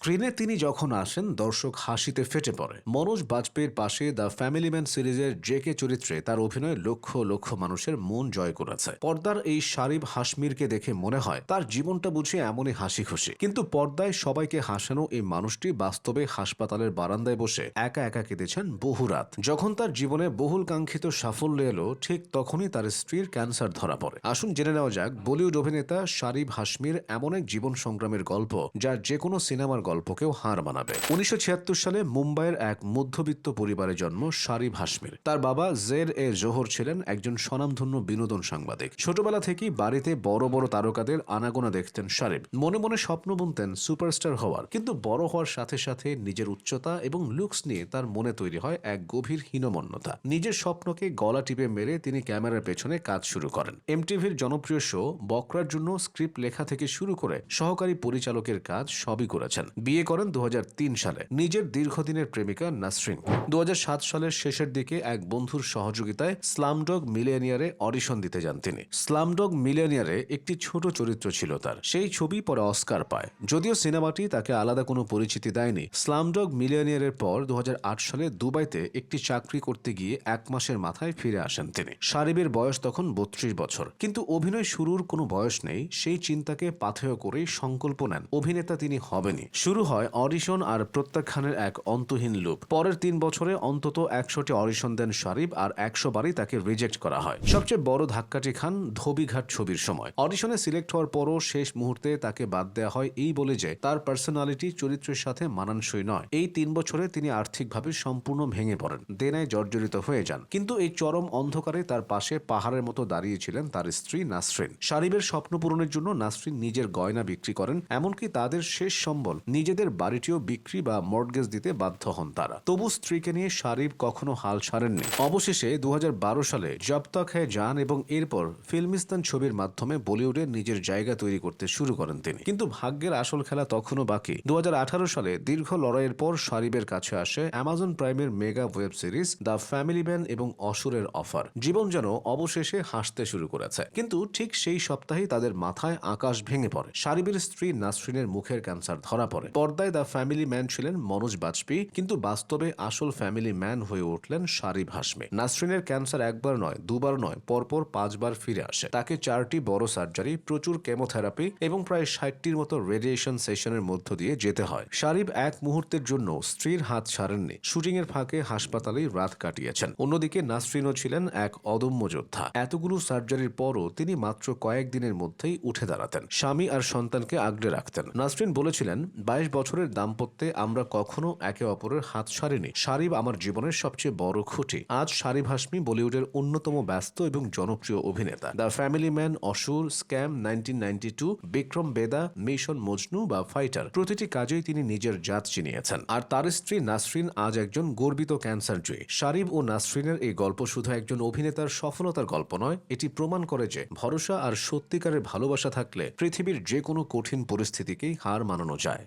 স্ক্রিনে তিনি যখন আসেন দর্শক হাসিতে ফেটে পড়ে। মনোজ বাজপেয়ীর পাশে দ্য ফ্যামিলি ম্যান সিরিজের জেকে চরিত্রে তার অভিনয় লক্ষ লক্ষ মানুষের মন জয় করেছে। পর্দার এই শারিব হাশমিরকে দেখে মনে হয় তার জীবনটা বুঝে এমনই হাসি খুশি, কিন্তু পর্দায় সবাইকে হাসানো এই মানুষটি বাস্তবে হাসপাতালের বারান্দায় বসে একা একা কেঁদেছেন বহু রাত। যখন তার জীবনে বহুল কাঙ্ক্ষিত সাফল্য এলো, ঠিক তখনই তার স্ত্রীর ক্যান্সার ধরা পড়ে। আসুন জেনে নেওয়া যাক বলিউড অভিনেতা শারিব হাশমির এমন এক জীবন সংগ্রামের গল্প যা যে কোনো সিনেমার গল্পকেও হার মানাবে। 1976 সালে মুম্বাইয়ের এক মধ্যবিত্ত পরিবারে জন্ম শারিব হাশমির। তার বাবা জোহর ছিলেন একজন স্বনামধন্য বিনোদন সাংবাদিক। ছোটবেলা থেকেই বাড়িতে বড় বড় তারকাদের আনাগোনা দেখতেন শারিব। মনে মনে স্বপ্ন বুনতেন সুপারস্টার হওয়ার, কিন্তু বড় হওয়ার সাথে সাথে নিজের উচ্চতা এবং লুকস নিয়ে তার মনে তৈরি হয় এক গভীর হীনমন্যতা। নিজের স্বপ্নকে গলা টিপে মেরে তিনি ক্যামেরার পেছনে কাজ শুরু করেন। এমটিভির জনপ্রিয় শো বকরার জন্য স্ক্রিপ্ট লেখা থেকে শুরু করে সহকারী পরিচালকের কাজ সবই করেছেন। বিয়ে করেন 2003 সালে নিজের দীর্ঘদিনের প্রেমিকা নাসরিন। 2007 সালের শেষের দিকে এক বন্ধুর সহযোগিতায় স্লামডগ মিলিয়নিয়ারে অডিশন দিতে যান তিনি। স্লামডগ মিলিয়নিয়ারে একটি ছোট চরিত্র ছিল তার। সেই ছবি পরে অস্কার পায়। যদিও সিনেমাটি তাকে আলাদা কোনো পরিচিতি দেয়নি। স্লামডগ মিলিয়নিয়ারের পর 2008 সালে দুবাইতে একটি চাকরি করতে গিয়ে 1 মাসের মাথায় ফিরে আসেন তিনি। শারিবের বয়স তখন 32 বছর, কিন্তু অভিনয় শুরুর কোনো বয়স নেই। সেই চিন্তাকে পাথেয় করেই সংকল্প নেন অভিনেতা তিনি হবেনই। শুরু হয় অডিশন আর প্রত্যাখ্যানের এক অন্তহীন লুপ। পরের 3 বছরে অন্তত 100টি অডিশন দেন শারিব, আর 100 বারই তাকে রিজেক্ট করা হয়। সবচেয়ে বড় ধাক্কাটি খান ধোবিঘাট ছবির সময়। অডিশনে সিলেক্ট হওয়ার পরও শেষ মুহূর্তে তাকে বাদ দেওয়া হয় এই বলে যে তার পার্সোনালিটি চরিত্রের সাথে মানানসই নয়। এই 3 বছরে তিনি আর্থিকভাবে সম্পূর্ণ ভেঙে পড়েন, দেনায় জর্জরিত হয়ে যান। কিন্তু এই চরম অন্ধকারে তার পাশে পাহাড়ের মতো দাঁড়িয়েছিলেন তার স্ত্রী নাসরিন। শারিবের স্বপ্ন পূরণের জন্য নাসরিন নিজের গয়না বিক্রি করেন, এমনকি তাদের শেষ সম্বল নিজেদের বাড়িটিও বিক্রি বা মর্টগেজ দিতে বাধ্য হন তারা। তবু স্ত্রীকে নিয়ে শারিব কখনো হাল ছাড়েননি। অবশেষে 2012 সালে জব তক হ্যায় জান এবং এরপর ফিল্মিস্তান ছবির মাধ্যমে বলিউডে নিজের জায়গা তৈরি করতে শুরু করেন তিনি। কিন্তু ভাগ্যের আসল খেলা তখনও বাকি। 2018 সালে দীর্ঘ লড়াইয়ের পর শারিবের কাছে আসে অ্যামাজন প্রাইমের mega web series the family man এবং অসুরের অফার। জীবন যেন অবশেষে হাসতে শুরু করেছে। কিন্তু ঠিক সেই সপ্তাহেই তাদের মাথায় আকাশ ভেঙে পড়ে। শারিবের স্ত্রী নাসরিনের মুখের ক্যান্সার ধরা পড়ে। পর্দায় দ্য ফ্যামিলি ম্যান ছিলেন মনোজ বাজপেয়ী, কিন্তু বাস্তবে আসল ফ্যামিলি ম্যান হয়ে উঠলেন শারিব হাশমি। নাসরিনের ক্যান্সার একবার নয়, দুবার নয়, পরপর 5 বার ফিরে আসে। তাকে 4টি বড় সার্জারি, প্রচুর কেমোথেরাপি এবং প্রায় 60টির মতো রেডিয়েশন সেশনের মধ্য দিয়ে যেতে হয়। শারিব এক মুহূর্তের জন্য স্ত্রীর হাত ছাড়েননি। শুটিং এর ফাঁকে হাসপাতালেই রাত কাটিয়েছেন। অন্যদিকে নাসরিনও ছিলেন এক অদম্য যোদ্ধা। এতগুলো সার্জারির পরও তিনি মাত্র কয়েকদিনের মধ্যেই উঠে দাঁড়াতেন। স্বামী আর সন্তানকে আগলে রাখতেন। নাসরিন বলেছিলেন, 22 বছরের দাম্পত্যে আমরা কখনো একে অপরের হাত ছাড়িনি। শারিব আমার জীবনের সবচেয়ে বড় খুঁটি। আজ শারিব হাশমি বলিউডের অন্যতম ব্যস্ত এবং জনপ্রিয় অভিনেতা। দ্য ফ্যামিলি ম্যান, অসুর, স্ক্যাম, 1992, বিক্রম বেদা, মিশন মজনু বা ফাইটার, প্রতিটি কাজেই তিনি নিজের জাত চিনিয়েছেন। আর তার স্ত্রী নাসরিন আজ একজন গর্বিত ক্যান্সার জয়ী। শারিব ও নাসরিনের এই গল্প শুধু একজন অভিনেতার সফলতার গল্প নয়, এটি প্রমাণ করে যে ভরসা আর সত্যিকারের ভালোবাসা থাকলে পৃথিবীর যে কোনো কঠিন পরিস্থিতিকেই হার মানানো যায়।